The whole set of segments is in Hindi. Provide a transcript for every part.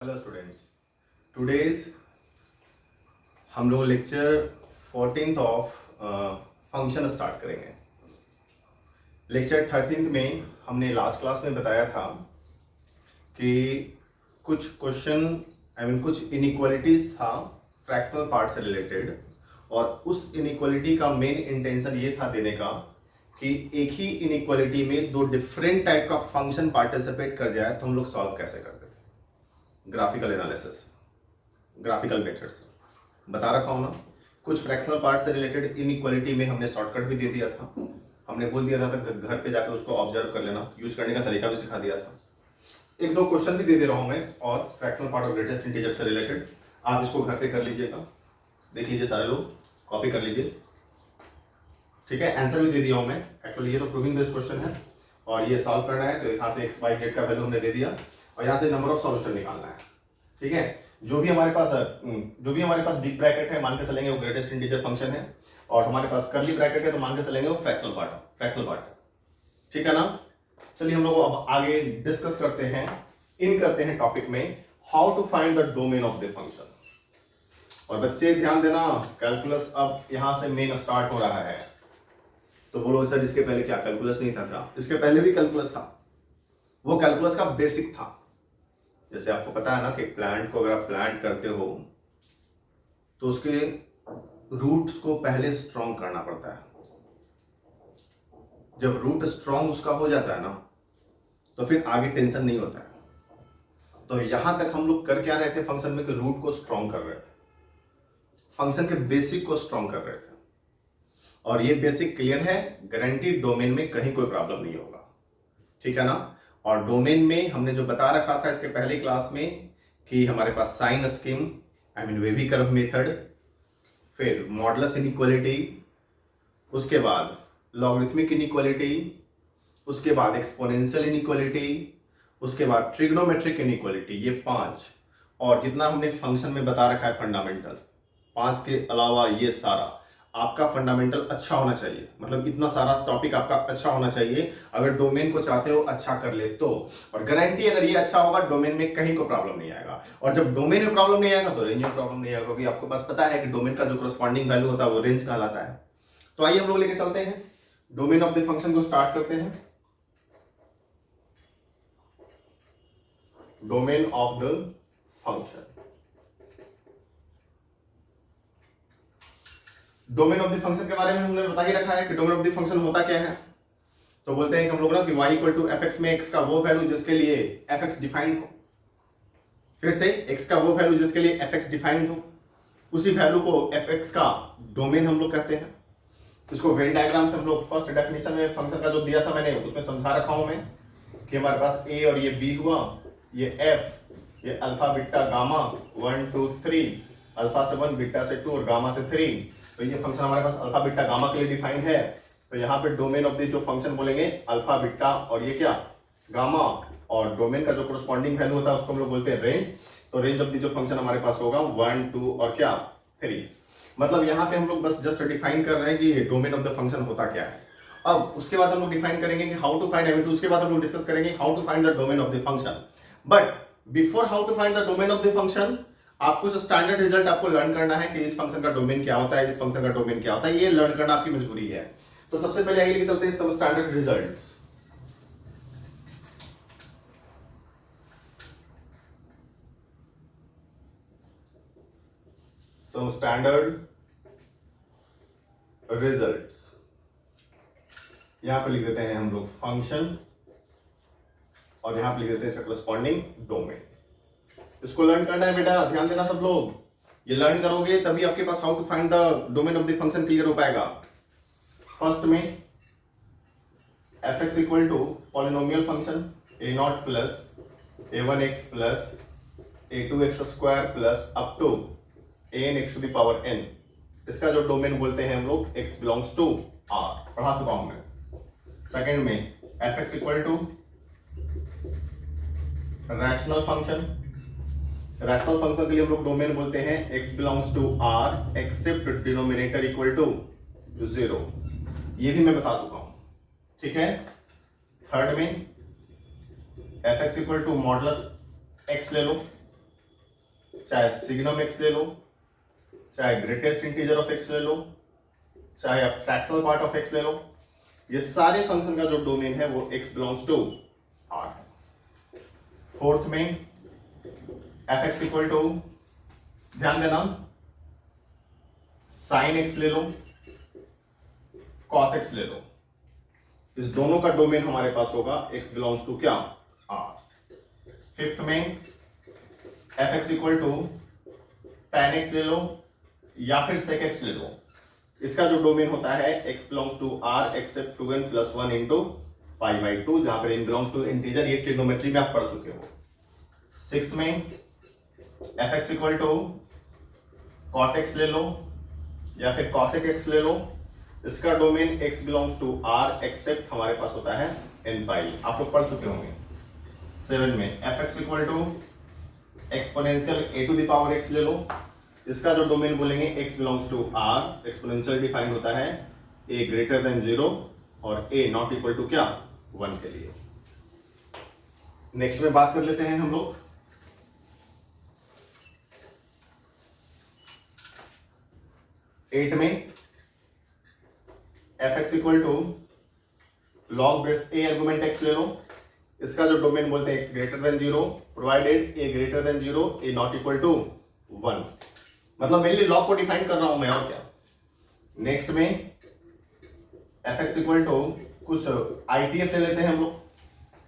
हेलो स्टूडेंट्स, टुडेज हम लोग lecture 14th of function start करेंगे। लेक्चर 13th में हमने लास्ट क्लास में बताया था कि कुछ क्वेश्चन कुछ इनइक्वालिटीज था फ्रैक्शनल पार्ट से रिलेटेड, और उस इनइक्वालिटी का मेन इंटेंशन ये था देने का कि एक ही इनइक्वालिटी में दो डिफरेंट टाइप का फंक्शन पार्टिसिपेट कर जाए तो हम लोग सॉल्व कैसे करते थे। ग्राफिकल एनालिसिस, ग्राफिकल मेथड्स बता रखा हूं ना। कुछ फ्रैक्शनल पार्ट से रिलेटेड इनइक्वालिटी में हमने शॉर्टकट भी दे दिया था। हमने बोल दिया था घर पे जाकर उसको ऑब्जर्व कर लेना, यूज करने का तरीका भी सिखा दिया था। एक दो क्वेश्चन भी दे दे रहा हूं मैं, और fractional part of greatest integer से रिलेटेड आप इसको घर पे कर लीजिएगा, देख लीजिए, सारे लोग कॉपी कर लीजिए, ठीक है। आंसर भी दे दिया हूं मैं। एक्चुअली ये तो प्रूविंग बेस्ड क्वेश्चन है और ये सॉल्व करना है, तो यहाँ से एक्स वाई जेड का वैल्यू हमने दे दिया और यहाँ से नंबर ऑफ सॉल्यूशन निकालना है, ठीक है। जो भी हमारे पास बिग ब्रैकेट है मान के चलेंगे वो ग्रेटेस्ट इंटीजर फंक्शन है, और हमारे पास कर्ली ब्रैकेट है तो मान के चलेंगे वो फ्रैक्शनल पार्ट है, ठीक है ना। चलिए हम लोग अब आगे डिस्कस करते हैं टॉपिक में how to find the domain of the function. और बच्चे ध्यान देना, कैलकुलस अब यहां से मेन स्टार्ट हो रहा है। तो बोलो सर इसके पहले क्या कैलकुलस नहीं था क्या? इसके पहले भी कैलकुलस था, वो कैलकुलस का बेसिक था। जैसे आपको पता है ना कि प्लांट को अगर आप प्लांट करते हो तो उसके रूट्स को पहले स्ट्रॉन्ग करना पड़ता है। जब रूट स्ट्रॉन्ग उसका हो जाता है ना तो फिर आगे टेंशन नहीं होता है। तो यहां तक हम लोग कर क्या रहे थे फंक्शन में कि रूट को स्ट्रॉन्ग कर रहे थे, फंक्शन के बेसिक को स्ट्रॉन्ग कर रहे थे। और ये बेसिक क्लियर है, गारंटीड डोमेन में कहीं कोई प्रॉब्लम नहीं होगा, ठीक है ना। और डोमेन में हमने जो बता रखा था इसके पहले क्लास में कि हमारे पास sign scheme wavy curve method, फिर मॉडुलस इनइक्वालिटी, उसके बाद लॉगरिथमिक इनइक्वालिटी, उसके बाद एक्सपोनेंशियल इनइक्वालिटी, उसके बाद ट्रिग्नोमेट्रिक इनइक्वालिटी, ये 5। और जितना हमने फंक्शन में बता रखा है फंडामेंटल, 5 के अलावा ये सारा आपका फंडामेंटल अच्छा होना चाहिए। मतलब इतना सारा टॉपिक आपका अच्छा होना चाहिए अगर डोमेन को चाहते हो अच्छा कर ले तो। और गारंटी अगर ये अच्छा होगा डोमेन में कहीं को प्रॉब्लम नहीं आएगा, और जब डोमेन में प्रॉब्लम नहीं आएगा तो रेंज में प्रॉब्लम नहीं आएगा, क्योंकि आपको पास पता है कि डोमेन का जो करस्पॉन्डिंग वैल्यू होता है वो रेंज कहलाता है। तो आइए हम लोग लेके चलते हैं डोमेन ऑफ द फंक्शन को स्टार्ट करते हैं। Domain of the function, domain of the function के बारे में हमने बता ही रखा है कि डोमेन ऑफ द फंक्शन होता क्या है। तो बोलते हैं कि हम लोग ना कि y equal to f x में x का वो वैल्यू जिसके लिए एफ एक्स डिफाइंड हो, फिर से x का वो वैल्यू जिसके लिए एफ एक्स डिफाइंड हो, उसी वैल्यू को एफ एक्स का डोमेन हम लोग कहते हैं। इसको वेन डायग्राम से हम लोग फर्स्ट डेफिनेशन में फंक्शन का जो दिया था मैंने उसमें समझा रखा हूं मैं कि हमारे पास a और ये b हुआ, ये f, ये अल्फा बीटा गामा 1 2 3, अल्फा से 1, बीटा से 2 और गामा से 3। तो ये फंक्शन हमारे पास अल्फा बीटा गामा के लिए डिफाइंड है। तो यहाँ पे डोमेन ऑफ द जो फंक्शन बोलेंगे अल्फा बीटा और ये क्या गामा, और डोमेन का जो कोरस्पॉन्डिंग वैल्यू होता है उसको हम लोग बोलते हैं रेंज। तो रेंज ऑफ द जो फंक्शन हमारे पास होगा 1 2 और क्या 3। मतलब यहाँ पे हम लोग बस जस्ट डिफाइन कर रहे हैं कि डोमेन ऑफ द फंक्शन होता क्या है। अब उसके बाद हम लोग डिफाइन करेंगे कि हाउ टू फाइंड, उसके बाद हम लोग डिस्कस करेंगे how to find the domain of the function. But before how to find the domain of the function आपको जो स्टैंडर्ड रिजल्ट आपको लर्न करना है कि इस फंक्शन का डोमेन क्या होता है, इस फंक्शन का डोमेन क्या होता है, ये लर्न करना आपकी मजबूरी है। तो सबसे पहले आइए लेके चलते हैं सब standard results. Some standard results यहां पे लिख देते हैं हम लोग फंक्शन, और यहां पे लिख देते हैं इसका करस्पॉन्डिंग डोमेन। इसको लर्न करना है बेटा, ध्यान देना सब लोग। ये लर्न करोगे तभी आपके पास how to find the domain of the function clear हो पाएगा। फर्स्ट में f x equal to polynomial function a naught plus a one x plus a two x square plus up to a n x to the power n. इसका जो डोमेन बोलते हैं हम लोग एक्स बिलोंग्स टू आर, पढ़ा चुका हूं मैं। सेकेंड में f x equal to rational function, rational function के लिए हम लोग डोमेन बोलते हैं x belongs to r except denominator equal to 0। ये भी मैं बता चुका हूं, ठीक है। थर्ड में f x equal to modulus x ले लो, चाहे सिग्नम एक्स ले लो, चाहे ग्रेटेस्ट इंटीजर ऑफ एक्स ले लो, चाहे आप फ्रैक्शनल पार्ट ऑफ एक्स ले लो, ये सारे फंक्शन का जो डोमेन है वो x बिलोंग्स टू R है। फोर्थ में एफ एक्स इक्वल टू, ध्यान देना, साइन एक्स ले लो, कॉस एक्स ले लो, इस दोनों का डोमेन हमारे पास होगा x बिलोंग्स टू क्या, R। फिफ्थ में f x equal to tan x ले लो या फिर sec एक्स ले लो, इसका जो डोमेन होता है x belongs to R except 2n plus 1 into pi by 2, जहां पर n बिलोंग्स टू इंटीजर, ये ट्रिग्नोमेट्री में आप पढ़ चुके हो। 6 में f x equal to cot x ले लो या फिर कॉसेक एक्स ले लो, इसका domain x belongs to R except हमारे पास होता है n पाई, आप लोग पढ़ चुके होंगे। 7 में f x equal to exponential a to the power x ले लो, इसका जो डोमेन बोलेंगे x belongs to R, exponential defined होता है a ग्रेटर देन 0 और a नॉट इक्वल टू क्या, 1 के लिए। नेक्स्ट में बात कर लेते हैं हम लोग एट में f x equal to log base a argument x ले लो, इसका जो डोमेन बोलते हैं x greater than 0 provided a greater than 0 a not equal to 1, मतलब मेनली लॉग को डिफाइन कर रहा हूं मैं, और क्या। नेक्स्ट में एफ एक्स इक्वल टू कुछ आईटीएफ ले लेते हैं हम लोग।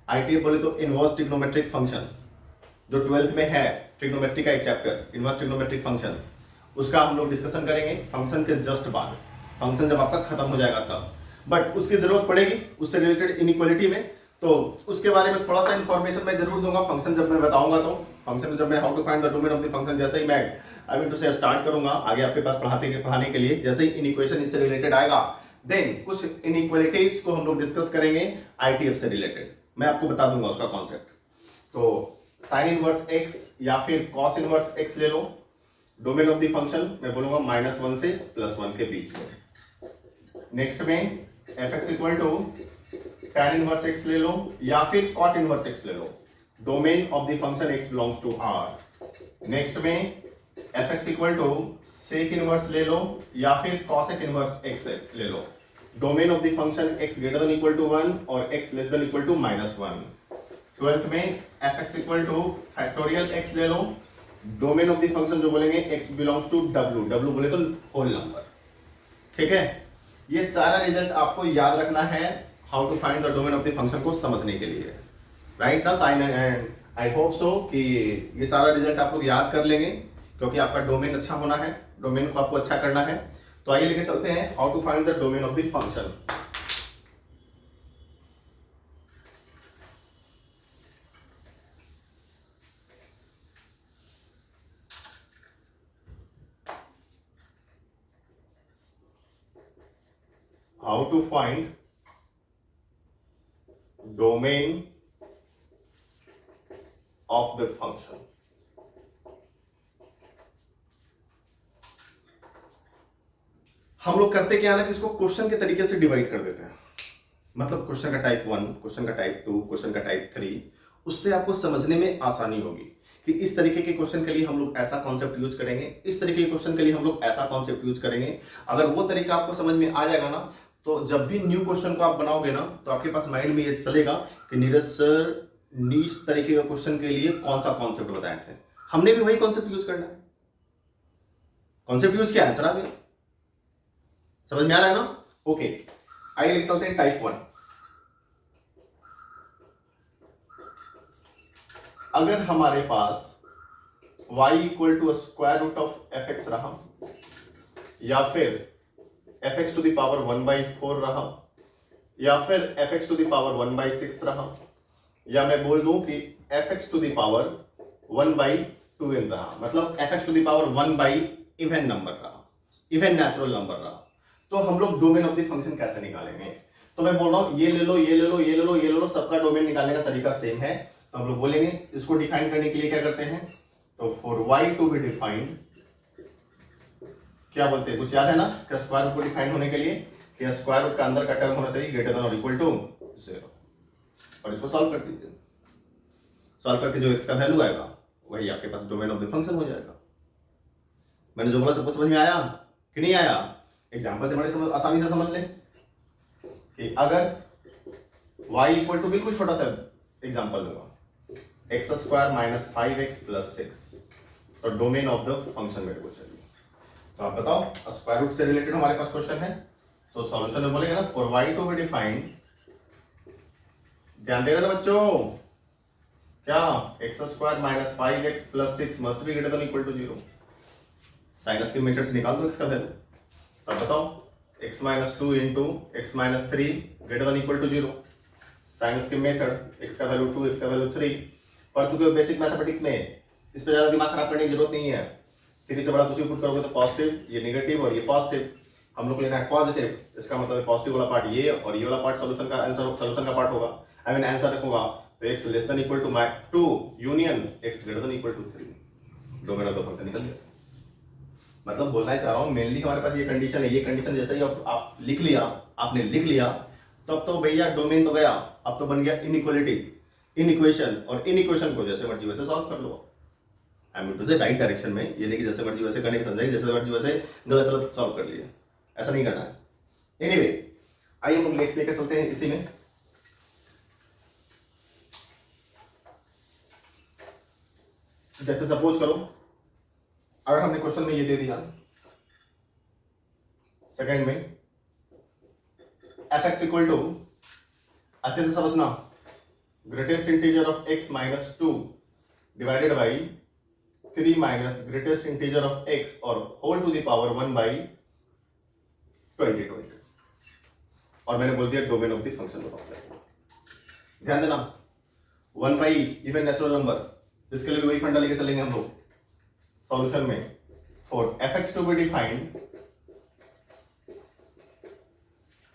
आईटीएफ बोले तो इनवर्स ट्रिग्नोमेट्रिक फंक्शन, जो 12th में है ट्रिग्नोमेट्री का एक चैप्टर इनवर्स ट्रिग्नोमेट्रिक फंक्शन, उसका हम लोग डिस्कशन करेंगे फंक्शन के जस्ट बाद, फंक्शन जब आपका खत्म हो जाएगा तब, बट उसकी जरूरत पड़ेगी उससे रिलेटेड इनइक्वालिटी में, तो उसके बारे में थोड़ा सा इंफॉर्मेशन मैं जरूर दूंगा फंक्शन जब मैं बताऊंगा। तो फंक्शन जब मैं how to find the domain of the function जैसे ही मैं I mean to say start करूंगा आगे आपके पास पढ़ाने के लिए, जैसे ही इनइक्वेशन इससे रिलेटेड आएगा देन कुछ इनइक्वालिटीज को हम लोग डिस्कस करेंगे आईटीएफ से रिलेटेड, मैं आपको बता दूंगा उसका कॉन्सेप्ट। तो साइन इनवर्स एक्स या फिर कॉस इनवर्स एक्स ले लो, डोमेन ऑफ द फंक्शन मैं बोलूंगा -1 से +1 के बीच में। नेक्स्ट में f x equal to tan inverse x ले लो या फिर cot इनवर्स x ले लो, domain of the function x belongs to R। Next में f x equal to sec inverse ले लो या फिर cosec इनवर्स x ले लो, domain of the function x greater than equal to 1 और x less than equal to -1। 12th में f x equal to factorial x ले लो, डोमेन ऑफ द फंक्शन जो बोलेंगे x belongs to W, W बोले तो होल नंबर, ठीक है। ये सारा रिजल्ट आपको याद रखना है how to find the domain of the function को समझने के लिए, राइट ना। आई होप सो कि ये सारा रिजल्ट आप लोग याद कर लेंगे, क्योंकि आपका डोमेन अच्छा होना है, डोमेन को आपको अच्छा करना है। तो आइए लेके चलते हैं how to find the domain of the function. How to find domain of the function। हम लोग करते क्या ना कि इसको क्वेश्चन के तरीके से डिवाइड कर देते हैं, मतलब क्वेश्चन का टाइप 1, क्वेश्चन का टाइप 2, क्वेश्चन का टाइप 3, उससे आपको समझने में आसानी होगी कि इस तरीके के क्वेश्चन के लिए हम लोग ऐसा कॉन्सेप्ट यूज करेंगे, इस तरीके के क्वेश्चन के लिए हम लोग ऐसा कॉन्सेप्ट यूज करेंगे। अगर वो तरीका आपको समझ में आ जाएगा ना, तो जब भी न्यू क्वेश्चन को आप बनाओगे ना, तो आपके पास माइंड में ये चलेगा कि नीरज सर नीच तरीके का क्वेश्चन के लिए कौन सा कॉन्सेप्ट बताए थे, हमने भी वही कॉन्सेप्ट यूज करना है। कॉन्सेप्ट यूज किया, आंसर आ गया, समझ में आ रहा है ना। ओके, आइए लिख चलते हैं टाइप 1। अगर हमारे पास y equal to square root of f x रहा, या फिर f x to the power 1/4 रहा, या फिर f x to the power 1/6 रहा, या मैं बोल दूं कि f x to the power 1/2n रहा, मतलब f x to the power 1/इवन नंबर रहा, इवन नेचुरल नंबर रहा, तो हम लोग डोमेन ऑफ द फंक्शन कैसे निकालेंगे। तो मैं बोल रहा हूं ये ले लो, ये ले लो, ये ले लो, ये ले लो, सबका डोमेन निकालने का तरीका सेम है। तो हम लोग बोलेंगे इसको डिफाइन करने के लिए क्या करते हैं, तो for y to be defined क्या बोलते हैं, कुछ याद है ना, क्या स्क्वायर रूट को डिफाइन होने के लिए कि स्क्वायर रूट का अंदर का टर्म होना चाहिए ग्रेटर देन और इक्वल टू 0, और इसको सॉल्व कर दीजिए। सॉल्व करके जो x का वैल्यू आएगा वही आपके पास डोमेन ऑफ द फंक्शन हो जाएगा। मैंने जो बोला सबको समझ में आया कि नहीं आया? एग्जाम्पल से बड़े आसानी से समझ लें कि अगर y इक्वल टू, बिल्कुल छोटा सा एग्जाम्पल लूंगा, x square minus 5x plus 6, तो डोमेन ऑफ द फंक्शन मेरे को चाहिए। तो आप बताओ, स्क्वायर रूट से रिलेटेड हमारे पास क्वेश्चन है, तो सॉल्यूशन में बोलेंगे ना for y to be defined, ध्यान दे रहे ना बच्चों, क्या x square minus 5x plus 6 must be greater than equal to 0। Signs के मेथड से निकाल दो x का वैल्यू, तब बताओ x minus 2 into x minus 3 greater than equal to 0। Signs के मेथड x का वैल्यू 2 x का वैल्यू 3 पढ़ चुके हो बेसिक मैथमेटिक्स में, इस पे ज्यादा दिमाग खराब करने की जरूरत नहीं है। 3 से बड़ा कुछ भी पुट करोगे तो पॉजिटिव, ये नेगेटिव और ये पॉजिटिव, हम लोग को लेना है पॉजिटिव, इसका मतलब पॉजिटिव वाला पार्ट ये और ये वाला पार्ट सॉल्यूशन का आंसर, सॉल्यूशन का पार्ट होगा, आई मीन आंसर होगा। तो x less than equal to 2 union x greater than equal to 3, domain of the function निकल गया। मतलब बोलना चाह रहा हूं मेनली हमारे पास ये कंडीशन है, ये कंडीशन जैसे ही आप लिख लिया, आपने लिख लिया, तब तो भैया डोमेन तो गया, अब तो बन गया इनइक्वालिटी, इन इक्वेशन, और इन इक्वेशन को जैसे मर्जी वैसे सॉल्व कर लो। आई मीन टू से राइट डायरेक्शन में, ये नहीं कि जैसे मर्जी वैसे करने की समझाई, जैसे मर्जी वैसे गलत सलत सॉल्व कर लिए, ऐसा नहीं करना है। एनीवे, आइए हम लोग नेक्स्ट लेकर चलते हैं इसी में। जैसे सपोज करो, अगर हमने क्वेश्चन में ये दे दिया सेकंड में fx इक्वल टू, अच्छे से समझना, greatest integer of x minus 2 divided by 3 minus greatest integer of x और whole to the power 1 by 20 और मैंने बोल दिया डोमेन ऑफ द फंक्शन बताओ। ध्यान देना, 1 बाई इवन नेचुरल नंबर, इसके लिए वही फंडा लेके चलेंगे हम लोग सॉल्यूशन में। For fx to be defined,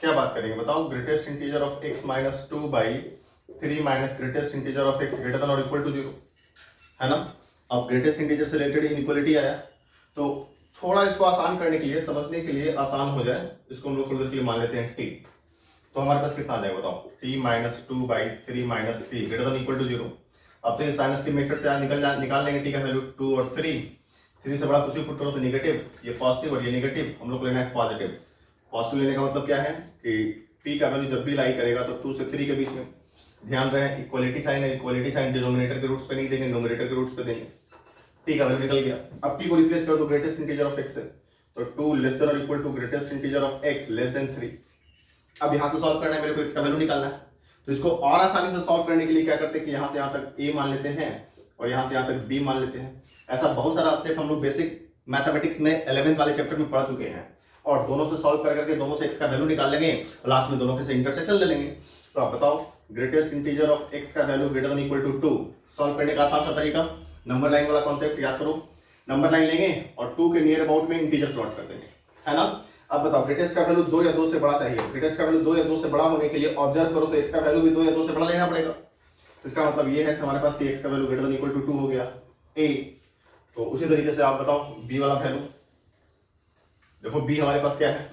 क्या बात करेंगे बताओ, greatest integer of x minus 2 by 3 minus greatest integer of x greater than और इक्वल टू 0, है ना। अब ग्रेटेस्ट इंटीजर से रिलेटेड इनइक्वालिटी आया, तो थोड़ा इसको आसान करने के लिए, समझने के लिए आसान हो जाए, इसको हम लोग थोड़ी देर के लिए मान लेते हैं t। तो हमारे पास कितना आ जाएगा बताओ, t minus 2 by 3 minus t greater than equal to 0। अब तो ये साइनस के मेथड से निकाल लेंगे t का वैल्यू 2 और 3 से बड़ा कुछ भी पुट करो तो नेगेटिव, ये पॉजिटिव और ये नेगेटिव, हम लोग को लेना है पॉजिटिव। पॉजिटिव लेने का मतलब क्या है कि p का वैल्यू जब भी लाई करेगा तो 2 से 3 के बीच में, ध्यान रहे इक्वलिटी साइन है, इक्वलिटी साइन डिनोमिनेटर के रूट्स पे नहीं देंगे, न्यूमरेटर के रूट्स पे देंगे। t का वैल्यू निकल गया, अब t को रिप्लेस कर दो ग्रेटेस्ट इंटीजर ऑफ x से, तो 2 लेस देन और equal to greatest integer of x less than 3। अब यहां से सॉल्व करना है, मेरे को x का वैल्यू निकालना है, तो इसको और आसानी से सॉल्व करने के लिए क्या करते हैं कि यहां से यहां तक a मान लेते हैं और यहां से यहां तक b मान लेते हैं। ऐसा बहुत सारा स्टेप हम लोग बेसिक मैथमेटिक्स में 11th वाले चैप्टर में पढ़ चुके हैं, और दोनों से सॉल्व करके दोनों से x का वैल्यू निकाल लेंगे और लास्ट में दोनों के से इंटरसेक्शन ले लेंगे। तो आप बताओ, ग्रेटेस्ट इंटीजर ऑफ x का value greater than equal to 2, solve करने का आसान सा तरीका, नंबर लाइन वाला कॉन्सेप्ट याद करो। नंबर लाइन लेंगे और 2 के नियर अबाउट में इंटीजर प्लॉट कर देंगे, है ना। अब बताओ, ग्रेटेस्ट का वैल्यू 2 या 2 से बड़ा चाहिए, ग्रेटेस्ट का वैल्यू 2 या 2 से बड़ा होने के लिए ऑब्जर्व करो तो x का वैल्यू भी 2 या 2 से बड़ा लेना पड़ेगा। तो इसका मतलब ये है कि हमारे पास x का value greater than equal to 2 हो गया a। तो उसी तरीके से आप बताओ b वाला वैल्यू, देखो b हमारे पास क्या है,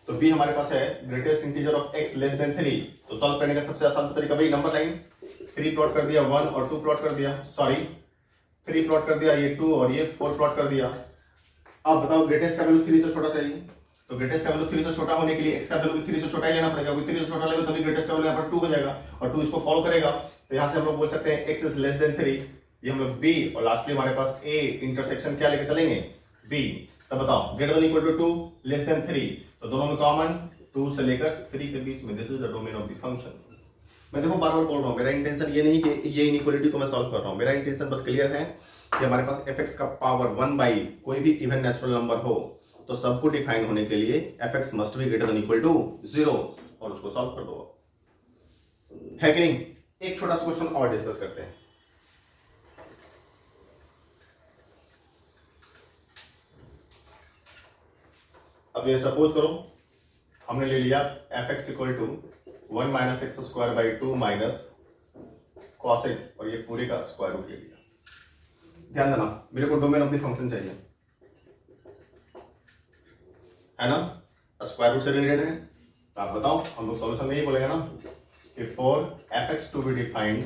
तो b हमारे पास है greatest integer of x less than 3। तो सॉल्व करने का सबसे आसान तरीका भाई, नंबर लाइन 3 प्लॉट कर दिया, 1 और 2 प्लॉट कर दिया, सॉरी 3 प्लॉट कर दिया, ये 2 और ये 4 प्लॉट कर दिया। अब बताओ, ग्रेटेस्ट का वैल्यू 3 से छोटा चाहिए, तो ग्रेटेस्ट का वैल्यू 3 से छोटा होने के लिए x का वैल्यू भी 3 से छोटा ही लेना पड़ेगा, क्योंकि 3 से छोटा लेगा तभी ग्रेटेस्ट का वैल्यू यहाँ पर 2 हो जाएगा और 2 इसको फॉलो करेगा। तो यहाँ से हम लोग बोल सकते हैं x इज लेस देन 3, ये हम लोग b और लास्टली हमारे पास a इंटरसेक्शन क्या लेके चलेंगे b। तब बताओ, greater than equal to 2 less than 3, तो दोनों में कॉमन 2 से लेकर 3 के बीच में, this is the domain of the function. मैं देखो बार बार बोल रहा हूँ, मेरा इंटेंशन ये नहीं कि ये इनइक्वालिटी को मैं सॉल्व कर रहा हूँ, मेरा इंटेंशन बस क्लियर है कि हमारे पास fx का पावर 1 बाई कोई भी इवन नेचुरल नंबर हो तो सबको डिफाइन होने के लिए fx must be greater than equal to 0 और उसको सॉल्व कर दो, है कि नहीं। एक छोटा सा क्वेश्चन और डिस्कस करते हैं। अब ये सपोज करो हमने ले लिया fx equal to 1 minus x square by 2 minus cos x और ये पूरे का स्क्वायर रूट ले लिया। ध्यान देना, मेरे को डोमेन ऑफ द फंक्शन चाहिए, है ना, स्क्वायर रूट से रिलेटेड है। तो आप बताओ, हम लोग सॉल्यूशन में ही बोलेंगे ना कि for fx to be defined,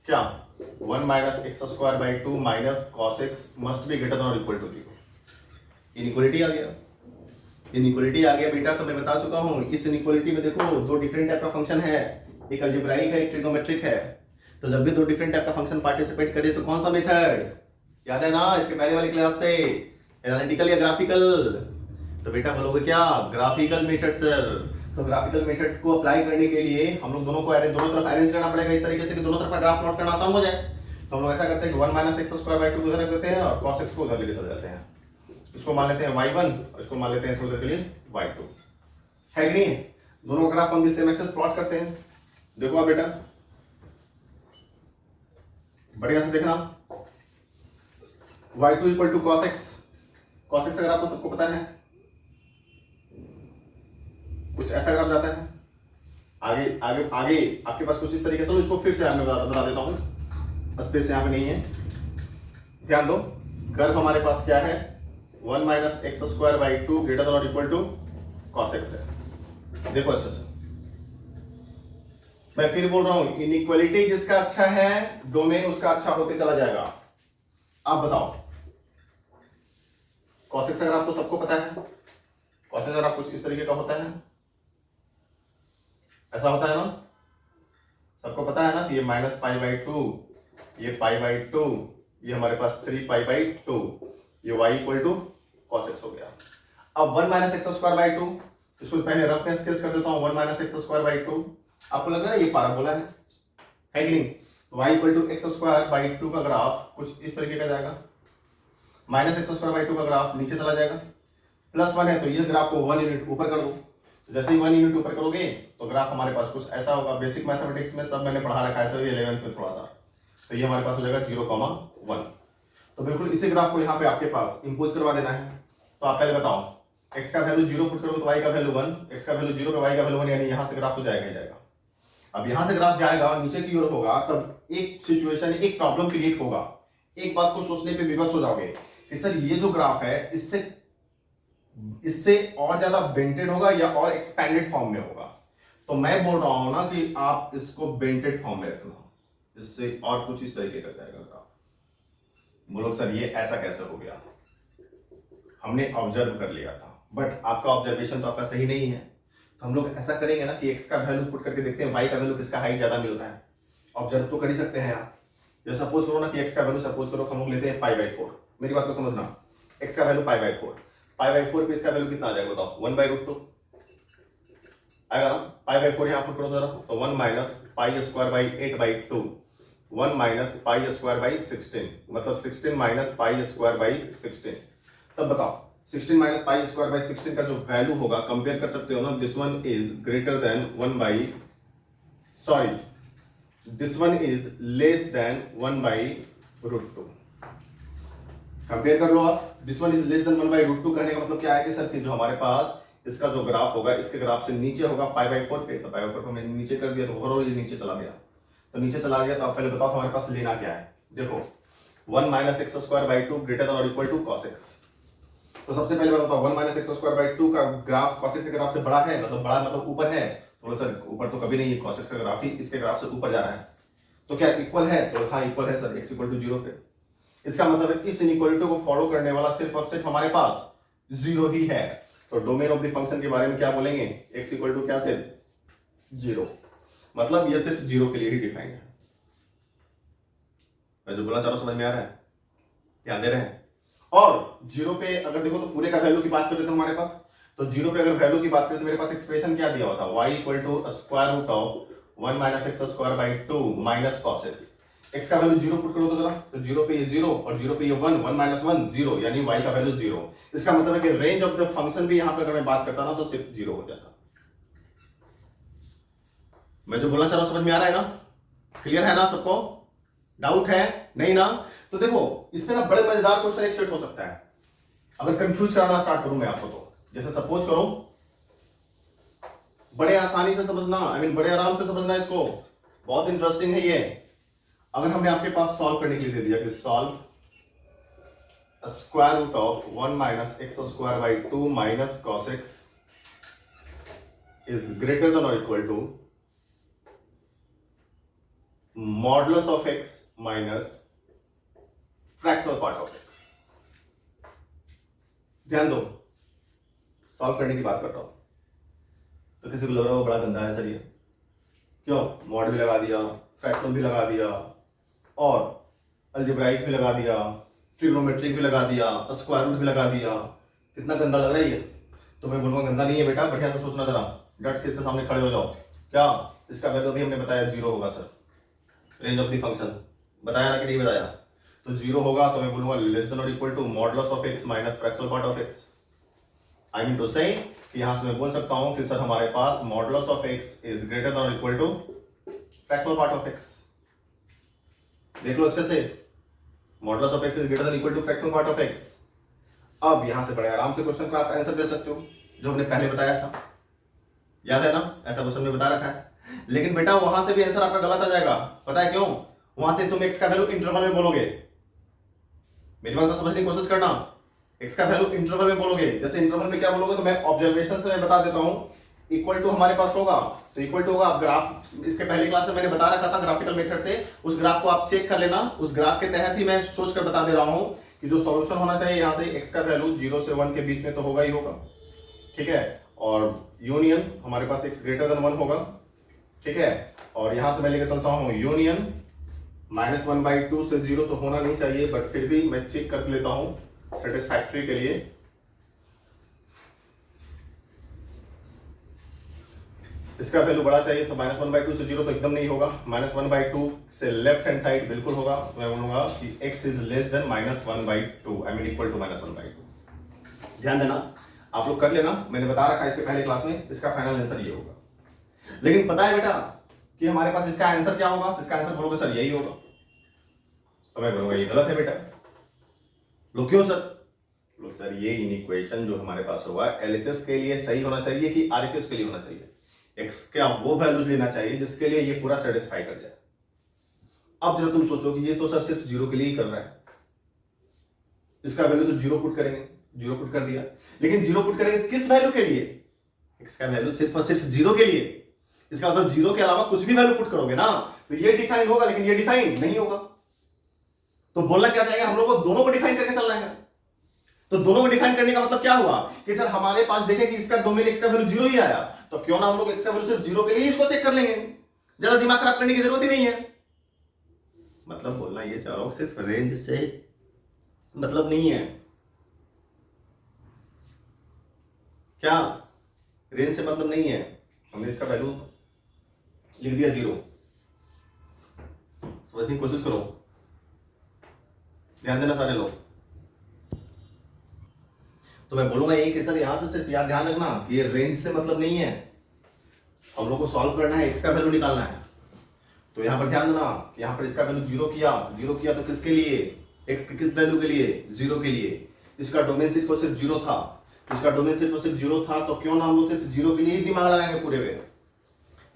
क्या 1 minus x square by 2 minus cos x must be greater than और इक्वल टू 0। इनइक्वालिटी आ गया, इनइक्वालिटी आ गया बेटा। तो मैं बता चुका हूं इस इनइक्वालिटी में देखो दो डिफरेंट टाइप का फंक्शन है, एक अलजेब्राइक है एक ट्रिग्नोमेट्रिक है। तो जब भी दो डिफरेंट टाइप का फंक्शन पार्टिसिपेट करे तो कौन सा मेथड याद है ना इसके पहले वाली क्लास से, एनालिटिकल या ग्राफिकल? तो बेटा बोलोगे क्या ग्राफिकल मेथड सर। तो ग्राफिकल मेथड को अप्लाई करने के लिए हम लोग दोनों को दोनों तरफ अरेंज करना पड़ेगा इस तरीके से कि दोनों तरफ का ग्राफ प्लॉट करना आसान हो जाए। तो हम लोग ऐसा करते हैं कि 1 माइनस एक्स स्क्वायर बाई 2 को इधर रख देते हैं और cos x को उधर लेके चले जाते हैं। इसको मान लेते हैं y1 और इसको मान लेते हैं थोड़ी देर के लिए y2, है कि नहीं? दोनों का ग्राफ हम जिस सेम एक्सिस प्लॉट करते हैं। देखो आप बेटा बढ़िया से देखना, y2 equal to cos x। cos x अगर आपको सबको पता है कुछ ऐसा ग्राफ जाता है आगे आगे आगे आपके पास कुछ इस तरीके। तो इसको फिर से मैं बता देता हूं, स्पेस यहां पे नहीं है, ध्यान दो। कर्व हमारे पास क्या है 1 minus x square by 2 greater than और इक्वल टू cos x है। देखो अच्छे से मैं फिर बोल रहा हूं इनइक्वालिटी जिसका अच्छा है डोमेन उसका अच्छा होते चला जाएगा। आप बताओ cos x अगर आप तो सबको पता है, cos x अगर आप कुछ इस तरीके का होता है, ऐसा होता है ना, सबको पता है ना कि ये माइनस पाई बाई 2, ये पाई बाई 2, ये हमारे पास 3 पाई बाई 2, ये y equal to cos x हो गया। अब 1 माइनस एक्स स्क्वायर बाई 2, इसको पहले रफनेस केस कर देता हूं 1 माइनस एक्स स्क्वायर बाई 2। आपको लग रहा है ये पाराबोला है कि नहीं? तो y equal to x square by 2 का ग्राफ कुछ इस तरीके का जाएगा, माइनस एक्स स्क्वायर बाई 2 का ग्राफ नीचे चला जाएगा, प्लस 1 है तो ये ग्राफ को 1 यूनिट ऊपर कर दो। जैसे ही 1 यूनिट ऊपर करोगे तो ग्राफ हमारे पास कुछ ऐसा होगा। बेसिक मैथमेटिक्स में सब मैंने पढ़ा रखा है, सभी 11th में थोड़ा सा। तो ये हमारे पास हो जाएगा 0,1। तो बिल्कुल इसी ग्राफ को यहाँ पे आपके पास इंपोज करवा देना है। तो आप पहले बताओ x का वैल्यू 0 पुट करोगे तो y का वैल्यू 1, x का वैल्यू 0 पे y का वैल्यू 1, यानी यहाँ से ग्राफ तो जाएगा ही जाएगा। अब यहाँ से ग्राफ जाएगा और नीचे की ओर होगा तब एक सिचुएशन एक प्रॉब्लम क्रिएट होगा। एक बात को सोचने पे विवश हो जाओगे कि सर ये जो ग्राफ है इससे और ज्यादा बेंटेड होगा या और एक्सपैंडेड फॉर्म में होगा। तो मैं बोल रहा हूं ना कि आप इसको बेंटेड फॉर्म में रखना, इससे और कुछ इस तरीके का जाएगा ग्राफ। बोलो सर ये ऐसा कैसे हो गया? हमने ऑब्जर्व कर लिया था बट आपका ऑब्जर्वेशन तो आपका सही नहीं है। तो हम लोग ऐसा करेंगे ना कि x का वैल्यू पुट करके देखते हैं y का वैल्यू किसका हाइट ज्यादा मिल रहा है। ऑब्जर्व तो कर ही सकते हैं आप। जैसे सपोज करो ना कि x का वैल्यू सपोज करो हम लोग लेते हैं पाई बाई 4। मेरी बात को समझना, x का value pi by 4, pi by 4 पे इसका वैल्यू कितना आ जाएगा बताओ? 1 बाई रूट 2 आएगा ना। पाई बाई 4 यहाँ पुट करो जरा, तो 1 minus pi square by 8 by 2, 1 minus pi square by 16, मतलब 16 माइनस पाई स्क्वायर बाई 16। तब बताओ 16 माइनस पाई स्क्वायर बाई 16 का जो वैल्यू होगा कंपेयर कर सकते हो ना, this one is greater than 1 by sorry this one is less than 1 by root 2। Compare कर लो आप, this one is less than 1 by root 2 कहने का मतलब क्या है कि सर कि जो हमारे पास इसका जो ग्राफ होगा इसके ग्राफ से नीचे होगा पाई बाई 4 पे। तो पाई बाई 4 को हमने नीचे कर दिया तो ओवरऑल ये नीचे चला गया। तो नीचे चला गया तो आप पहले बताओ हमारे पास लेना क्या है। देखो 1 minus x square by 2 greater than और इक्वल टू cos x। तो सबसे पहले मैं बताऊं 1 माइनस एक्स स्क्वायर बाई 2 का ग्राफ cos x के ग्राफ से बड़ा है, मतलब बड़ा मतलब ऊपर है। तो सर ऊपर तो कभी नहीं है, cos x का ग्राफ ही इसके ग्राफ से ऊपर जा रहा है। तो क्या इक्वल है? तो हाँ इक्वल है सर, x इक्वल टू 0 पे। इसका मतलब है इस इनइक्वालिटी को फॉलो करने वाला सिर्फ और सिर्फ हमारे पास 0 ही है। तो डोमेन ऑफ द फंक्शन के बारे में क्या बोलेंगे? x इक्वल टू क्या? सिर्फ 0, मतलब ये सिर्फ 0 के लिए ही डिफाइंड है। मैं जो बोलना चाह रहा हूं समझ में आ रहा है? ध्यान दे रहे हैं? और 0 पे अगर देखो तो पूरे का वैल्यू की बात करते हैं हमारे पास, तो 0 पे अगर वैल्यू की बात करें तो मेरे पास एक्सप्रेशन क्या दिया हुआ था? y equal to square root of 1 minus x square by 2 minus cos x। x का वैल्यू 0 पुट करो तो जरा, तो 0 पे ये 0 और 0 पे ये 1, 1 माइनस 1 0, यानी y का वैल्यू 0। इसका मतलब है कि रेंज ऑफ द फंक्शन भी यहां पर अगर मैं बात करता ना तो सिर्फ 0 हो जाता। मैं जो बोलना चाह रहा हूं समझ में आ रहा है ना? क्लियर है ना सबको? डाउट है नहीं ना? तो देखो इसमें ना बड़े मजेदार क्वेश्चन एक सेट हो सकता है अगर कंफ्यूज कराना स्टार्ट करूं मैं आपको। तो जैसे सपोज करो, बड़े आसानी से समझना, आई मीन बड़े आराम से समझना इसको, बहुत इंटरेस्टिंग है ये। अगर हमने आपके पास सॉल्व करने के लिए दे दिया कि solve square root of 1 minus x square by 2 minus cos x is greater than और equal to modulus of x minus fractional part of x. ध्यान दो, सॉल्व करने की बात कर रहा हूं, तो किसी को लग रहा हो बड़ा गंदा है सर ये, क्यों? मॉड भी लगा दिया, फ्रैक्शनल भी लगा दिया, और अलजेब्राइक भी लगा दिया, ट्रिग्नोमेट्रिक भी लगा दिया, स्क्वायर रूट भी लगा दिया। कितना गंदा लग रहा है ये? तो मैं बोलूंगा गंदा नहीं है बेटा, बढ़िया से सोचना जरा, डट के इसके सामने खड़े हो जाओ। क्या इसका वैल्यू भी हमने बताया 0 होगा sir, range of the function बताया ना कि नहीं बताया? तो 0 होगा, तो मैं बोलूंगा लेस देन और equal to modulus of x minus fractional part of x. I mean to say कि यहां से मैं बोल सकता हूं कि सर हमारे पास modulus of x is greater than और equal to fractional part of x. देख लो अच्छे से, modulus of x is greater than equal to fractional part of x. अब यहां से बड़े आराम से क्वेश्चन का आप आंसर दे सकते हो, जो हमने पहले बताया था, याद है ना? ऐसा क्वेश्चन में बता रखा है। लेकिन बेटा वहां से भी आंसर आपका गलत आ जाएगा, पता है क्यों? वहां से तुम एक्स का वैल्यू इंटरवल में बोलोगे। मेरी बात को समझने की कोशिश करना, एक्स का वैल्यू इंटरवल में बोलोगे। जैसे इंटरवल में क्या बोलोगे, तो मैं ऑब्जर्वेशन से मैं बता देता हूं, इक्वल टू हमारे पास होगा, तो इक्वल टू होगा ग्राफ। इसके पहले क्लास में मैंने बता रखा था ग्राफिकल मेथड से, उस ग्राफ को आप चेक कर लेना। उस ग्राफ के तहत ही मैं सोच कर बता दे रहा हूं कि जो सॉल्यूशन होना चाहिए यहां से एक्स का वैल्यू 0 से 1 के बीच में तो होगा ही होगा, ठीक है। और यूनियन हमारे पास एक्स ग्रेटर देन 1 होगा, ठीक है। और यहां से मैं लेकर चलता हूं यूनियन -1/2 से 0 तो होना नहीं चाहिए, बट फिर भी मैं चेक कर लेता हूं सेटिस्फैक्ट्री के लिए। इसका वैल्यू बड़ा चाहिए, तो -1/2 से 0 तो एकदम नहीं होगा, -1/2 से लेफ्ट हैंड साइड बिल्कुल होगा। तो मैं बोलूंगा कि x is less than -1/2, I mean equal to -1/2। ध्यान देना, आप लोग कर लेना, मैंने बता रखा है इसके पहले क्लास में, इसका फाइनल आंसर ये होगा। लेकिन पता है बेटा कि हमारे पास इसका आंसर क्या होगा? इसका आंसर बोलोगे सर यही होगा, तो मैं बोलूंगा ये गलत है बेटा। लो क्यों सर? लो सर, ये इनइक्वेशन जो हमारे पास होगा LHS के लिए सही होना चाहिए कि RHS के लिए होना चाहिए? एक्स का वो वैल्यू लेना चाहिए जिसके लिए ये पूरा सेटिस्फाई कर जाए। अब जब तुम सोचो कि ये तो सर सिर्फ 0 के लिए ही कर रहा है, इसका वैल्यू तो 0 पुट करेंगे, 0 पुट कर दिया, लेकिन 0 पुट करेंगे किस वैल्यू के लिए? एक्स का वैल्यू सिर्फ और सिर्फ 0 के लिए। इसका मतलब 0 के अलावा कुछ भी वैल्यू पुट करोगे ना तो ये डिफाइन होगा, लेकिन ये डिफाइन नहीं होगा। तो बोलना क्या चाहिए, हम लोगों को दोनों को डिफाइन करके चलना है। तो दोनों को डिफाइन करने का मतलब क्या हुआ कि सर हमारे पास देखें कि इसका डोमेन एक्स का वैल्यू 0 ही आया, तो क्यों ना हम लोग एक्स का वैल्यू सिर्फ 0 के लिए इसको चेक कर लेंगे, ज्यादा दिमाग खराब करने की जरूरत ही नहीं है। मतलब बोलना ये चाह रहा हूं, सिर्फ रेंज से मतलब नहीं है। क्या रेंज से मतलब नहीं है? हमने इसका वैल्यू लिख दिया 0, समझने की कोशिश करो, ध्यान देना सारे लोग। तो मैं बोलूंगा यही कि सर यहां से सिर्फ याद ध्यान रखना कि ये रेंज से मतलब नहीं है, हम लोग को सॉल्व करना है, एक्स का वैल्यू निकालना है। तो यहां पर ध्यान देना कि यहां पर इसका वैल्यू 0 किया तो किसके लिए? एक्स के किस वैल्यू के लिए? 0 के लिए। इसका डोमेन सिर्फ और सिर्फ 0 था, इसका डोमेन सिर्फ और सिर्फ 0 था, तो क्यों ना हम लोग सिर्फ 0 के लिए ही दिमाग लगाएंगे पूरे में।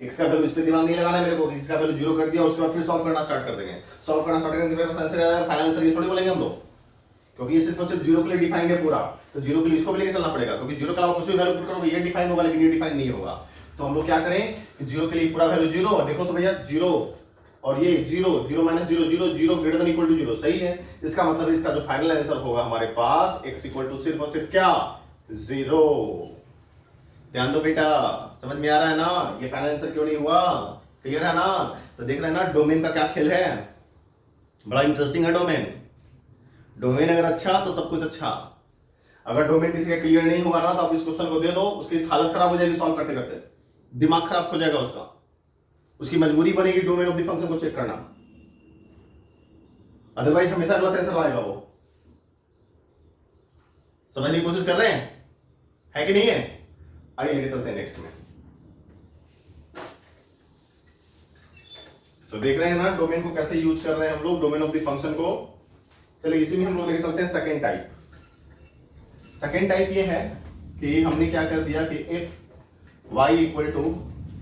एक्स का वैल्यू इस पे दिमाग नहीं लगाना है मेरे को, इसका वैल्यू 0 कर दिया, उसके बाद फिर सॉल्व करना स्टार्ट कर देंगे। सॉल्व करना स्टार्ट करेंगे तो आंसर आएगा, फाइनल आंसर ये थोड़ी बोलेंगे हम लोग, क्योंकि ये सिर्फ और सिर्फ 0 के लिए डिफाइंड है पूरा। तो 0 के लिए इसको भी लेके चलना पड़ेगा, क्योंकि 0 के अलावा कुछ भी वैल्यू पुट करोगे ये डिफाइन होगा, लेकिन ये डिफाइन नहीं होगा। तो हम लोग क्या करें कि 0 के लिए पूरा वैल्यू 0, देखो तो भैया 0 और ये 0, 0 - 0, 0, 0 ग्रेटर देन इक्वल टू 0, सही है। इसका मतलब इसका जो फाइनल आंसर होगा हमारे पास x इक्वल टू सिर्फ और सिर्फ क्या? 0। ध्यान दो बेटा, समझ में आ रहा है ना ये फाइनल आंसर क्यों नहीं हुआ? क्लियर है ना? तो देख रहे हैं ना डोमेन का क्या खेल है, बड़ा इंटरेस्टिंग है डोमेन। डोमेन अगर अच्छा तो सब कुछ अच्छा, अगर डोमेन किसी का क्लियर नहीं हुआ ना तो आप इस क्वेश्चन को दे दो, उसकी हालत खराब हो जाएगी सॉल्व करते करते, दिमाग खराब हो जाएगा उसका, उसकी मजबूरी बनेगी डोमेन ऑफ द फंक्शन को चेक करना, अदरवाइज हमेशा गलत आंसर आएगा वो। समझने की कोशिश कर रहे हैं, है कि नहीं है? आइए लेके चलते हैं नेक्स्ट में। तो देख रहे हैं ना डोमेन को कैसे यूज कर रहे हैं हम लोग, डोमेन ऑफ द फंक्शन को। चलिए इसी में हम लोग लेके चलते हैं सेकेंड टाइप। सेकेंड टाइप ये है कि हमने क्या कर दिया कि if y equal to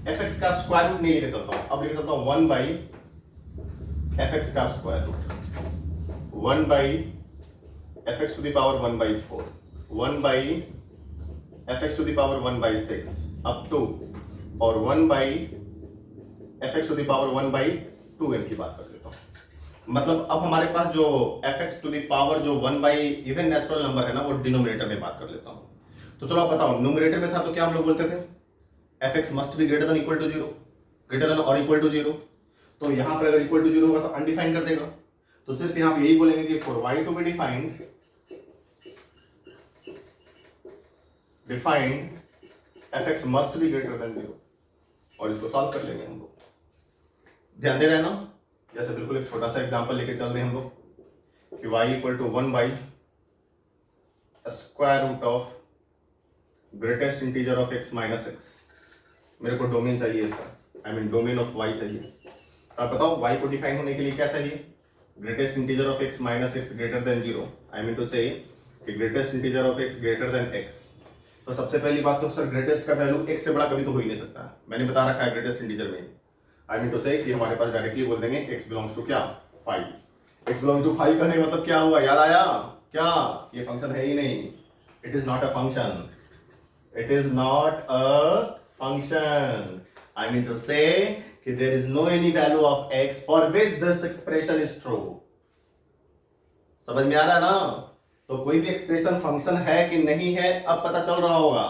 fx का स्क्वायर रूट नहीं लेके चलता हूं, अब लेके चलता हूं 1/fx का square root, 1/fx to the power 1/4, 1/fx to the power 1/6 up to, और 1/fx to the power 1/2 2n की बात कर लेता हूँ। मतलब अब हमारे पास जो fx टू द पावर जो 1 बाई इवन नेचुरल नंबर है ना, वो डिनोमिनेटर में बात कर लेता हूँ। तो चलो आप बताओ, न्यूमरेटर में था तो क्या हम लोग बोलते थे, fx must be greater than equal to 0, greater than और इक्वल टू 0। तो यहाँ पर अगर इक्वल टू 0 होगा तो अनडिफाइंड कर देगा। तो सिर्फ यहाँ पे यही बोलेंगे कि for y to be defined fx must be greater than 0, और इसको सॉल्व कर लेंगे हम लोग। ध्यान दे रहे हैं ना। जैसे बिल्कुल एक छोटा सा एग्जांपल लेके चलते हैं हम लोग कि y equal to 1 by square root of greatest integer of x minus x। मेरे को डोमेन चाहिए इसका, I mean domain of y चाहिए। तो आप बताओ y को डिफाइन होने के लिए क्या चाहिए, greatest integer of x minus x greater than 0, I mean to say greatest integer of x greater than x। तो सबसे पहली बात तो सर ग्रेटेस्ट का वैल्यू x से बड़ा कभी तो हो ही नहीं सकता, मैंने बता रखा है ग्रेटेस्ट इंटीजर में। आई मीन टू से कि हमारे पास डायरेक्टली बोल देंगे x बिलोंग्स टू क्या 5। x बिलोंग्स टू 5 करने मतलब क्या हुआ, याद आया क्या, ये फंक्शन है ही नहीं, it is not a function, it is not a function. I mean to say कि there is no any value of x for which this expression is true. समझ में आ रहा है ना। तो कोई भी एक्सप्रेशन फंक्शन है कि नहीं है अब पता चल रहा होगा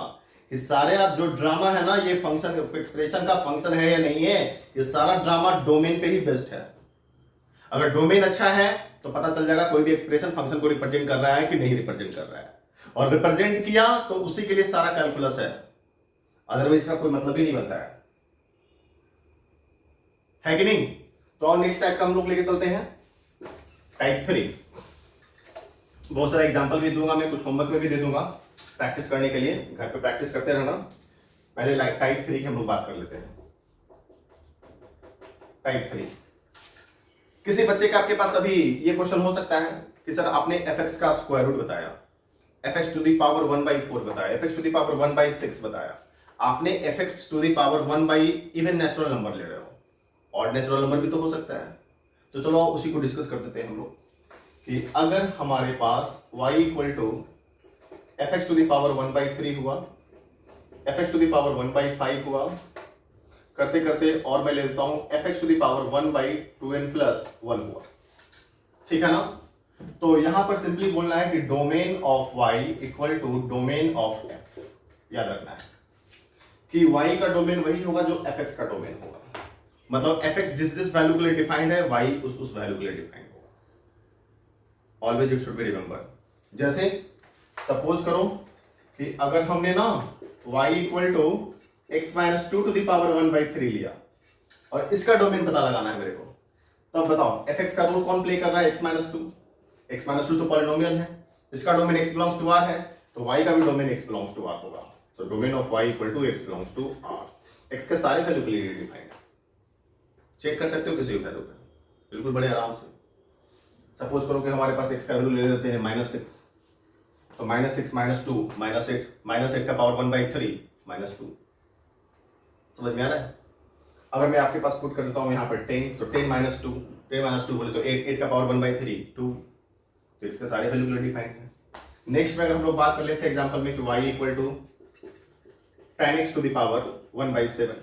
कि सारे आप जो ड्रामा है ना, ये फंक्शन एक्सप्रेशन का फंक्शन है या नहीं है, ये सारा ड्रामा डोमेन पे ही बेस्ड है। अगर डोमेन अच्छा है तो पता चल जाएगा कोई भी एक्सप्रेशन फंक्शन को रिप्रेजेंट कर रहा है कि नहीं रिप्रेजेंट कर रहा है, और रिप्रेजेंट किया तो उसी के लिए सारा कैलकुलस है, अदरवाइज इसका कोई मतलब ही नहीं बनता है कि नहीं। तो और नेक्स्ट टाइप का हम लोग लेके चलते हैं टाइप 3। बहुत सारा एग्जांपल भी दूंगा मैं, कुछ होमवर्क में भी दे दूंगा प्रैक्टिस करने के लिए, घर पे प्रैक्टिस करते रहना। पहले टाइप 3 की हम लोग बात कर लेते हैं। टाइप 3, किसी बच्चे का आपके पास अभी ये क्वेश्चन हो सकता है कि सर आपने fx का स्क्वायर रूट बताया, fx टू द पावर 1/4 बताया, fx टू द पावर 1/6 बताया, आपने fx to the power 1 by even natural number ले रहे हो, ऑड नेचुरल नंबर भी तो हो सकता है। तो चलो उसी को डिस्कस कर देते हैं हम लोग कि अगर हमारे पास y equal to fx to the power 1/3 हुआ, fx टू द पावर 1/5 हुआ, करते करते और मैं ले लेता हूं fx to the power 1/2n plus 1 हुआ, ठीक है ना। तो यहां पर सिंपली बोलना है कि domain of y equal to domain of f। याद रखना है कि y का डोमेन वही होगा जो fx का डोमेन होगा, मतलब fx जिस जिस वैल्यू के लिए डिफाइंड है y उस वैल्यू के लिए डिफाइंड होगा। Always it should be remember. जैसे सपोज करो कि अगर हमने ना y equal to x minus 2 to the power 1/3 लिया और इसका डोमेन पता लगाना है मेरे को, तो अब बताओ fx का रोल कौन प्ले कर रहा है, x माइनस 2। x माइनस 2 तो पॉलिनोमियल है, इसका domain x belongs to r है, तो y का भी domain x belongs to r होगा। तो domain of y equal to x belongs to r। x के सारे वैल्यू के लिए डिफाइंड है, चेक कर सकते हो किसी भी वैल्यू पे बिल्कुल बड़े आराम से। सपोज करो कि हमारे पास x का वैल्यू ले लेते हैं -6, तो -6 -2 -8 का पावर 1/3 -2। समझ में आ रहा है। अगर मैं आपके पास पुट कर देता हूं यहाँ पर 10, तो 10 - 2 बोले तो 8 का पावर 1/3 2। तो इसके सारे वैल्यू के लिए डिफाइंड है। नेक्स्ट में अगर हम लोग बात कर लेते हैं एग्जांपल में कि y equal to tan x to the power 1/7,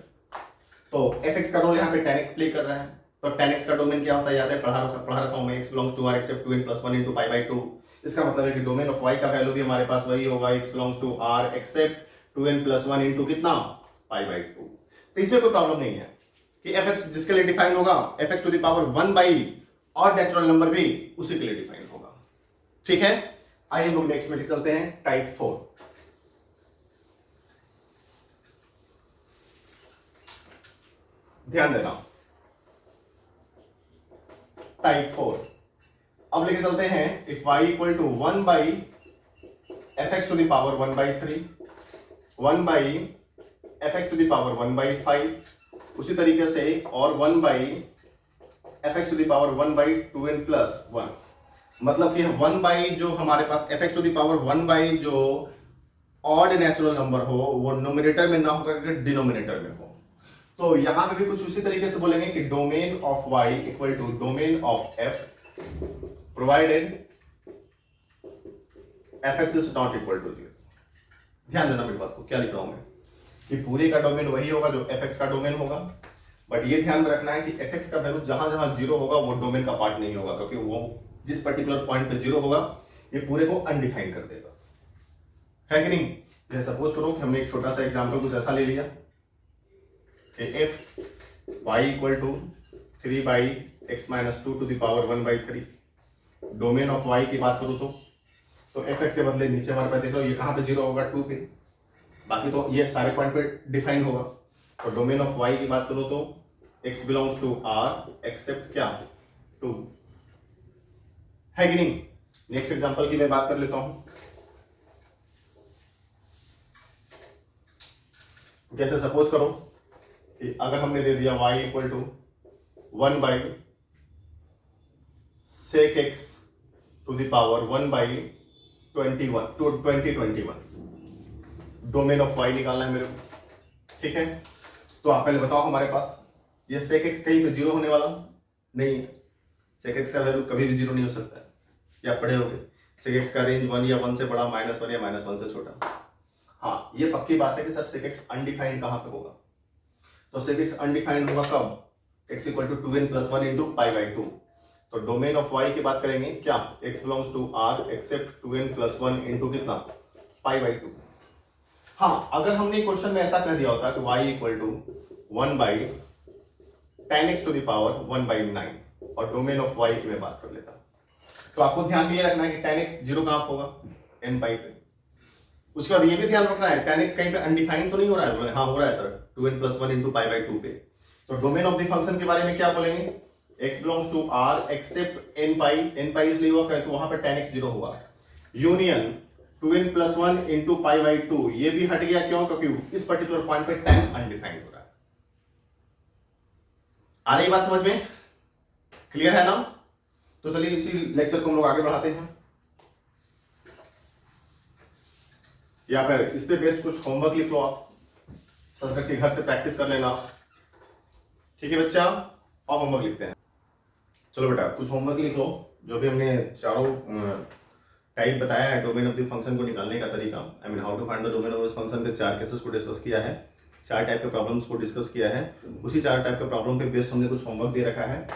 तो fx का रोल यहाँ पे tan x प्ले कर रहा है। तो tan x का डोमेन क्या होता है, याद है, पढ़ा रखा हूं मैं, x belongs to r except 2n + 1 × π/2। इसका मतलब है कि डोमेन ऑफ y का वैल्यू भी हमारे पास वही होगा, x belongs to r except 2n + 1 × कितना π/2। तो इसमें कोई प्रॉब्लम नहीं है कि fx जिसके लिए डिफाइन होगा, fx to the power 1 by और नेचुरल नंबर भी उसी के लिए डिफाइन होगा, ठीक है। आइए हम लोग नेक्स्ट में चलते हैं टाइप 4। ध्यान देना, टाइप 4 अब लेके चलते हैं if y equal to 1 by fx to the power 1/3, 1 by fx to the power 1/5, उसी तरीके से और 1 by fx to the power 1/2n plus 1। मतलब कि 1 बाई जो हमारे पास fx to the power 1 by जो ऑड नेचुरल नंबर हो वो न्यूमरेटर में ना होकर डिनोमिनेटर में हो। तो यहां पे भी कुछ उसी तरीके से बोलेंगे कि domain of y equal to domain of f provided fx is not equal to 0। ध्यान देना मेरी बात को, क्या लिख रहा हूं मैं कि पूरे का डोमेन वही होगा जो fx का डोमेन होगा, बट ये ध्यान में रखना है कि एफ एक्स का वैल्यू जहां जहां जीरो होगा वो डोमेन का पार्ट नहीं होगा, क्योंकि वो जिस पर्टिकुलर पॉइंट पे जीरो होगा ये पूरे को अनडिफाइन कर देगा, है कि नहीं। जैसे सपोज करो कि हमने एक छोटा सा एग्जांपल कुछ ऐसा ले लिया कि f y equal to 3/x - 2 to the power 1/3। Domain of y की बात करूं तो एफ एक्स के बदले नीचे हमारे पास देख लो ये कहां पे जीरो होगा 2 पे, बाकी तो ये सारे पॉइंट पे डिफाइन होगा। तो डोमेन ऑफ वाई की बात करूं तो x belongs to r except क्या 2, है कि नहीं। नेक्स्ट एग्जांपल की मैं बात कर लेता हूं। जैसे सपोज करो कि अगर हमने दे दिया y equal to 1/sec x to the power 1/21 domain of y निकालना है मेरे को, ठीक है। तो आप पहले बताओ हमारे पास ये sec x कहीं पे जीरो होने वाला नहीं है, sec x का वैल्यू कभी भी जीरो नहीं हो सकता है, या पढ़े होगे sec x का रेंज 1 या 1 से बड़ा, -1 या -1 से छोटा। हाँ ये पक्की बात है कि सर sec x अनडिफाइंड कहां पे होगा, तो sec x अनडिफाइंड होगा कब, x equal to 2n + 1 into π/2। तो डोमेन ऑफ y की बात करेंगे क्या, x belongs to r except 2n + 1 into कितना π/2। हाँ अगर हमने क्वेश्चन में ऐसा कह दिया होता कि y equal to 1/10x to the power 1/9 और डोमेन ऑफ y की मैं बात कर लेता, तो आपको ध्यान में ये रखना है कि 10x जीरो कहां होगा n पाई पे। उसके बाद ये भी ध्यान रखना है 10x कहीं पे अनडिफाइंड तो नहीं हो रहा है, हाँ हो रहा है सर 2n + 1 इंटू π/2 पे। तो डोमेन ऑफ द फंक्शन के बारे में क्या बोलेंगे, x belongs to r except n pi इसलिए हुआ क्योंकि वहां पे 10x जीरो होगा, यूनियन 2n + 1 इंटू π/2 ये भी हट गया, क्यों, क्योंकि इस पर्टिकुलर पॉइंट पे 10 अनडिफाइंड हो रहा है। आ रही बात समझ में, क्लियर है ना। तो चलिए इसी लेक्चर को हम लोग आगे बढ़ाते हैं, या फिर इस पे बेस्ड कुछ होमवर्क लिख लो आप, सच के घर से प्रैक्टिस कर लेना, ठीक है बच्चा। और होमवर्क लिखते हैं, चलो बेटा कुछ होमवर्क लिख लो, जो भी हमने चारों टाइप बताया है डोमेन ऑफ द फंक्शन को निकालने का तरीका, I mean how to find the domain of this function के 4 केसेस को डिस्कस किया है, 4 टाइप के प्रॉब्लम्स को डिस्कस किया है। उसी 4 टाइप के प्रॉब्लम पे बेस्ड हमने कुछ होमवर्क दे रखा है,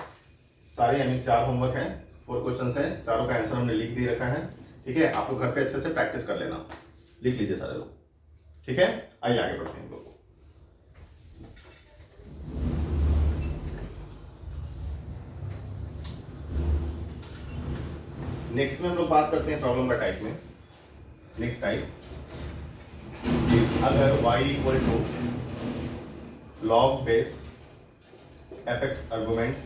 सारे आई मीन 4 होमवर्क है, 4 क्वेश्चन है, चारों का आंसर हमने लिख दे रखा है, ठीक है। आपको घर पे अच्छे से प्रैक्टिस कर लेना, लिख लीजिए सारे लोग, ठीक है। आइए आगे बढ़ते हैं लोग। नेक्स्ट में हम लोग बात करते हैं प्रॉब्लम का टाइप में। नेक्स्ट टाइप, अगर y equal to log base fx argument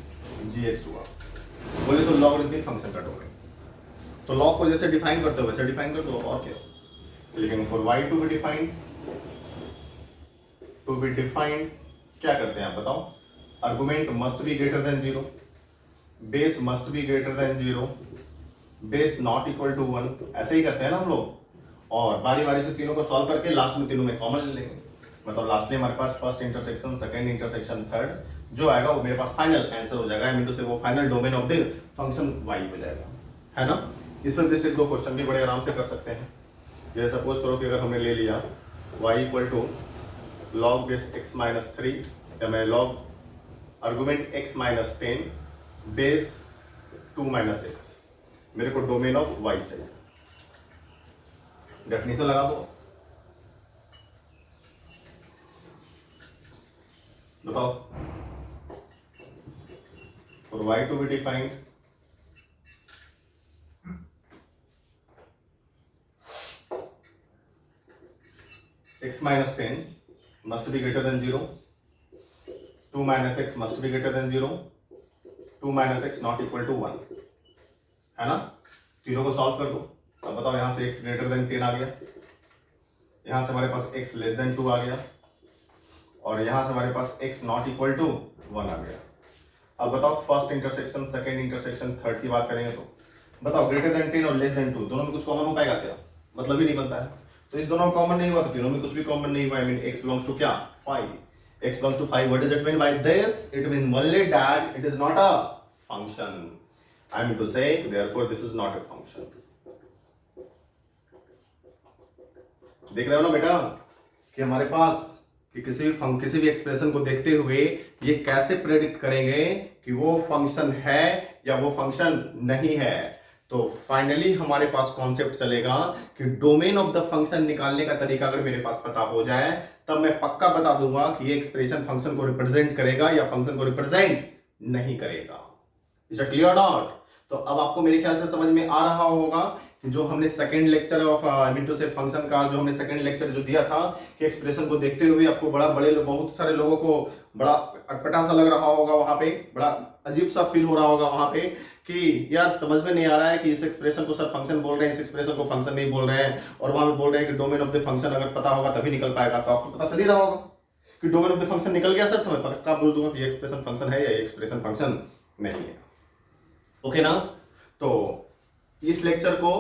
gx हुआ, बोले तो लॉगरिथमिक फंक्शन का डोमेन, तो लॉग को जैसे डिफाइन करते हो वैसे डिफाइन कर दो, और क्या। लेकिन for y to be defined क्या करते हैं आप बताओ, argument must be greater than 0, base must be greater than 0, base not equal to 1, ऐसे ही करते हैं ना हम लोग, और बारी बारी से तीनों को सॉल्व करके लास्ट में तीनों में कॉमन ले लेंगे, मतलब लास्ट में हमारे पास first intersection, second intersection, third जो आएगा वो मेरे पास फाइनल आंसर हो जाएगा, मीन टू से वो final domain of the function y हो जाएगा, है ना। इसमें बेस्ड 2 क्वेश्चन भी बड़े आराम से कर सकते हैं। जैसे सपोज करो कि अगर हमने ले लिया y equal to log base x - 3 या मैं log argument x - 10 base 2 - x, मेरे को डोमेन ऑफ y चाहिए। डेफिनेशन लगा दो, बताओ। For y to be defined, x - 10 must be greater than 0, 2 - x must be greater than 0, 2 - x not equal to 1, है ना। तीनों को सॉल्व कर दो। अब बताओ यहां से x ग्रेटर देन 10 आ गया, यहां से हमारे पास x लेस देन 2 आ गया, और यहां से हमारे पास x नॉट इक्वल टू 1 आ गया। अब बताओ first intersection, second intersection, third की बात करेंगे तो बताओ ग्रेटर देन 10 और लेस देन 2 दोनों में कुछ कॉमन हो पाएगा क्या, मतलब ही नहीं बनता है। तो इस दोनों में कॉमन नहीं हुआ तो तीनों में कुछ भी कॉमन नहीं हुआ, I mean x belongs to क्या 5, x belongs to 5, what does it mean by this, it mean only that it is not a function, I mean to say therefore this is not a function. देख रहे हो ना बेटा कि हमारे पास कि किसी भी एक्सप्रेशन को देखते हुए ये कैसे प्रेडिक्ट करेंगे कि वो फंक्शन है या वो फंक्शन नहीं है। तो फाइनली हमारे पास कॉन्सेप्ट चलेगा कि डोमेन ऑफ द फंक्शन निकालने का तरीका अगर मेरे पास पता हो जाए तब मैं पक्का बता दूंगा कि ये एक्सप्रेशन फंक्शन को रिप्रेजेंट करेगा या फंक्शन को रिप्रेजेंट नहीं करेगा। Is it clear not? तो अब आपको मेरे ख्याल से समझ में आ रहा होगा कि जो हमने second lecture of I mean to say function का जो हमने सेकंड लेक्चर जो दिया था कि एक्सप्रेशन को देखते हुए आपको बहुत सारे लोगों को बड़ा अटपटा सा लग रहा होगा, वहां पे बड़ा अजीब सा फील हो रहा होगा वहां पे कि यार समझ में नहीं आ रहा है कि इस एक्सप्रेशन को सर फंक्शन बोल रहे हैं, इस एक्सप्रेशन को फंक्शन नहीं बोल रहे हैं, और वहां पे बोल रहे हैं कि डोमेन ऑफ द फंक्शन अगर पता होगा तभी निकल पाएगा। तो आपको पता चल ही रहा होगा कि डोमेन ऑफ द फंक्शन निकल गया सर, तो मैं पक्का बोल दूंगा कि ये एक्सप्रेशन फंक्शन है या ये एक्सप्रेशन फंक्शन नहीं है। ओके ना? तो इस लेक्चर को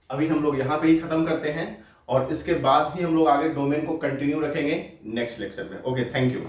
अभी हम लोग यहाँ पे ही खत्म करते हैं और इसके बाद ही हम लोग आगे डोमेन को कंटिन्यू रखेंगे नेक्स्ट लेक्चर में। Okay, thank you.